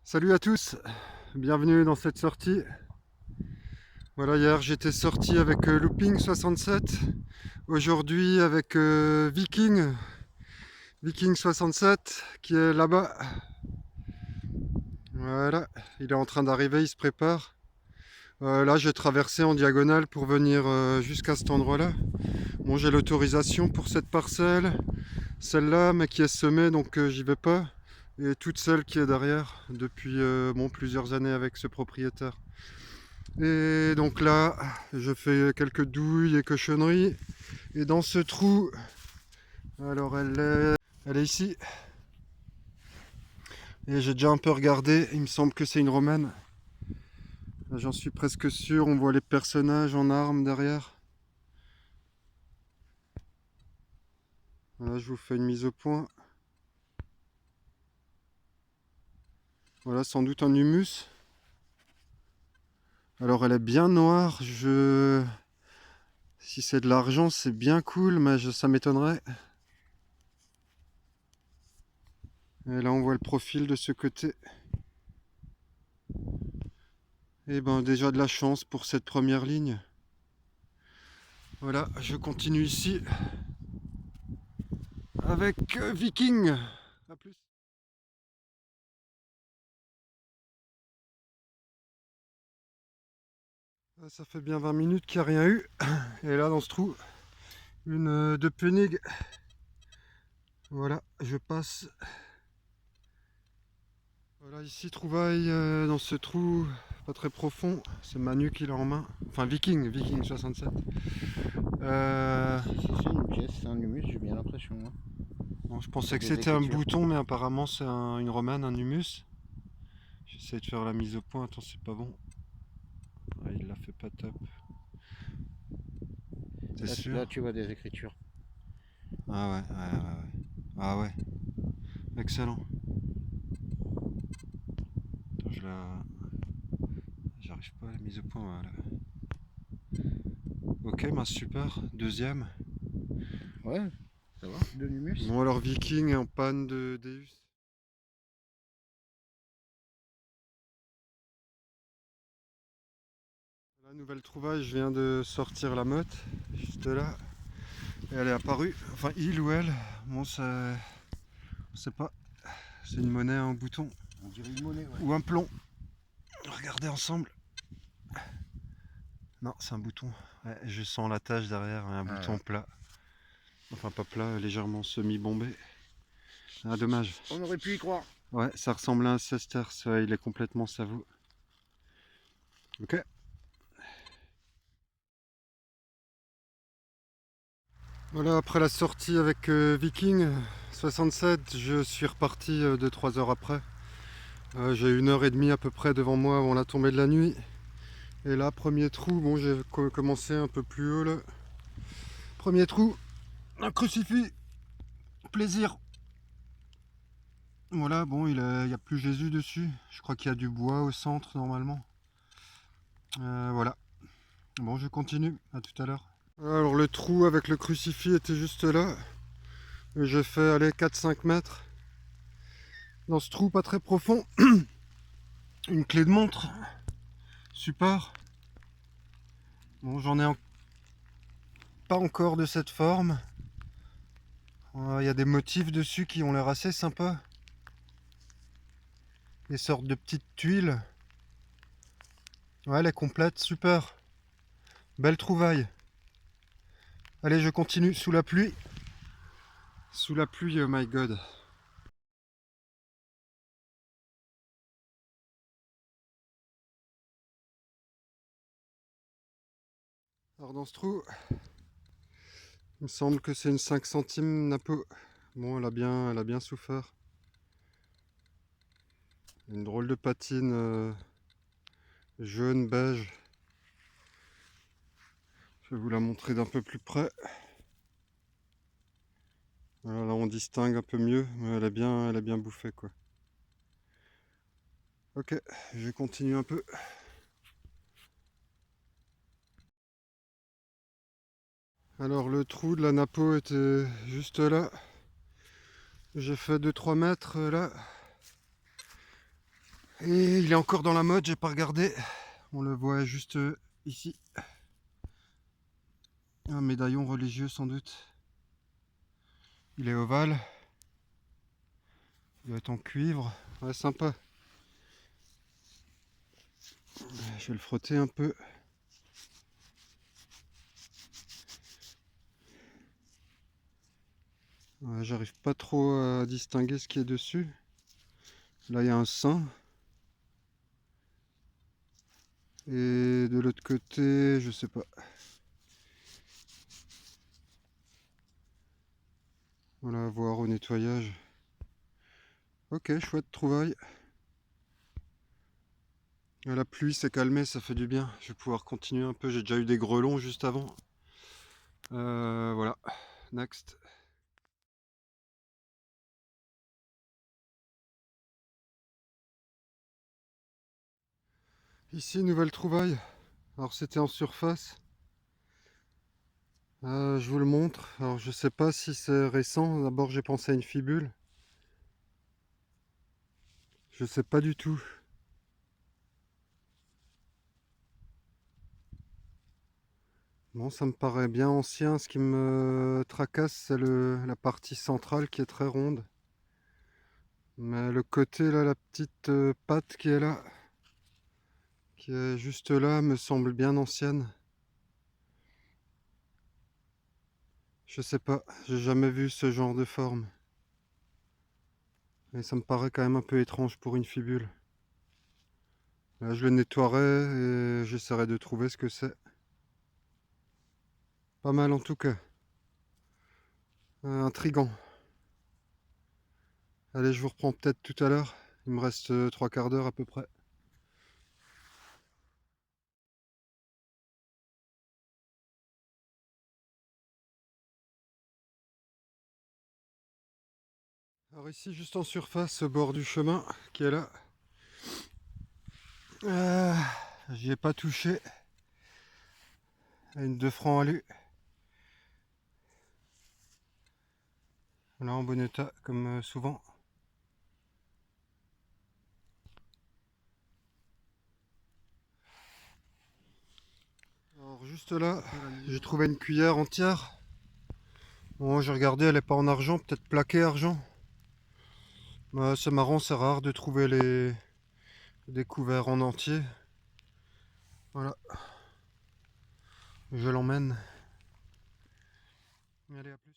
Salut à tous, bienvenue dans cette sortie. Voilà, hier j'étais sorti avec Looping 67, aujourd'hui avec Viking 67 qui est là-bas. Voilà, il est en train d'arriver, il se prépare. Là j'ai traversé en diagonale pour venir jusqu'à cet endroit-là. Bon, j'ai l'autorisation pour cette parcelle, celle-là, mais qui est semée, donc j'y vais pas. Et toute celle qui est derrière depuis plusieurs années avec ce propriétaire. Et donc là, je fais quelques douilles et cochonneries. Et dans ce trou, alors elle est ici. Et j'ai déjà un peu regardé, il me semble que c'est une romaine. J'en suis presque sûr, on voit les personnages en armes derrière. Voilà, je vous fais une mise au point. Voilà, sans doute un humus. Alors elle est bien noire, si c'est de l'argent, c'est bien cool, mais ça m'étonnerait. Et là, on voit le profil de ce côté. Et ben, déjà de la chance pour cette première ligne. Voilà, je continue ici avec Viking. A plus. Ça fait bien 20 minutes qu'il n'y a rien eu. Et là, dans ce trou, une de Pénig. Voilà, je passe. Voilà, ici, trouvaille dans ce trou, pas très profond. C'est Manu qui l'a en main. Enfin, Viking 67. C'est une pièce, c'est un humus, j'ai bien l'impression. Hein. Bon, je pensais que Des c'était un écritures. bouton, mais apparemment c'est une romane, un humus. J'essaie de faire la mise au point, attends, c'est pas bon. Ah, il la fait pas top. T'es sûr? Là, tu vois des écritures. Ah ouais. Ah ouais, excellent. Attends, j'arrive pas à la mise au point, voilà. Ok, bah super, deuxième. Ouais, ça va, de l'humus. Bon alors Viking est en panne de Deus. La nouvelle trouvaille, je viens de sortir la meute, juste là. Et elle est apparue, enfin il ou elle, bon ça... On sait pas, c'est une monnaie, un bouton. On dirait une monnaie, ouais. Ou un plomb. Regardez ensemble. Non, c'est un bouton. Ouais, je sens la tache derrière, un bouton plat. Enfin pas plat, légèrement semi-bombé. Ah dommage. On aurait pu y croire. Ouais, ça ressemble à un sesterce, ouais, il est complètement saveux. Ok. Voilà, après la sortie avec Viking 67, je suis reparti 2-3 heures après. J'ai 1 heure et demie à peu près devant moi avant la tombée de la nuit. Et là, premier trou, bon j'ai commencé un peu plus haut là. Premier trou, un crucifix, plaisir. Voilà, bon, il n'y a plus Jésus dessus. Je crois qu'il y a du bois au centre normalement. Voilà. Bon, je continue. À tout à l'heure. Alors, le trou avec le crucifix était juste là. J'ai fait aller 4-5 mètres. Dans ce trou pas très profond. Une clé de montre. Super. Bon, pas encore de cette forme. Il y a des motifs dessus qui ont l'air assez sympas. Des sortes de petites tuiles. Ouais, elle est complète, super. Belle trouvaille. Allez, je continue sous la pluie. Sous la pluie, oh my god. Alors dans ce trou, il me semble que c'est une 5 centimes Napo. Bon, elle a bien souffert. Une drôle de patine jaune beige. Je vais vous la montrer d'un peu plus près. Voilà, là on distingue un peu mieux, mais elle a bien bouffé quoi. Ok, je continue un peu. Alors le trou de la Napo était juste là. J'ai fait 2-3 mètres là. Et il est encore dans la mode, j'ai pas regardé. On le voit juste ici. Un médaillon religieux sans doute. Il est ovale. Il doit être en cuivre. Ouais, sympa. Je vais le frotter un peu. Ouais, j'arrive pas trop à distinguer ce qui est dessus. Là, il y a un sein. Et de l'autre côté, je sais pas. Voilà, à voir au nettoyage. Ok, chouette trouvaille. La pluie s'est calmée, ça fait du bien. Je vais pouvoir continuer un peu. J'ai déjà eu des grelons juste avant. Voilà, next. Ici, nouvelle trouvaille. Alors, c'était en surface. Je vous le montre. Alors, je sais pas si c'est récent. D'abord, j'ai pensé à une fibule. Je sais pas du tout. Bon, ça me paraît bien ancien. Ce qui me tracasse, c'est la partie centrale qui est très ronde. Mais le côté là, la petite patte qui est là, qui est juste là, me semble bien ancienne. Je sais pas, j'ai jamais vu ce genre de forme. Et ça me paraît quand même un peu étrange pour une fibule. Là, je le nettoierai et j'essaierai de trouver ce que c'est. Pas mal en tout cas. Intriguant. Allez, je vous reprends peut-être tout à l'heure. Il me reste 3/4 d'heure à peu près. Alors ici, juste en surface, au bord du chemin qui est là. J'y ai pas touché. Une 2 francs alu. Là en bon état comme souvent. Alors juste là, j'ai trouvé une cuillère entière. Bon, j'ai regardé, elle est pas en argent, peut-être plaquée argent. C'est marrant, c'est rare de trouver des couverts en entier. Voilà, je l'emmène. Allez, à plus.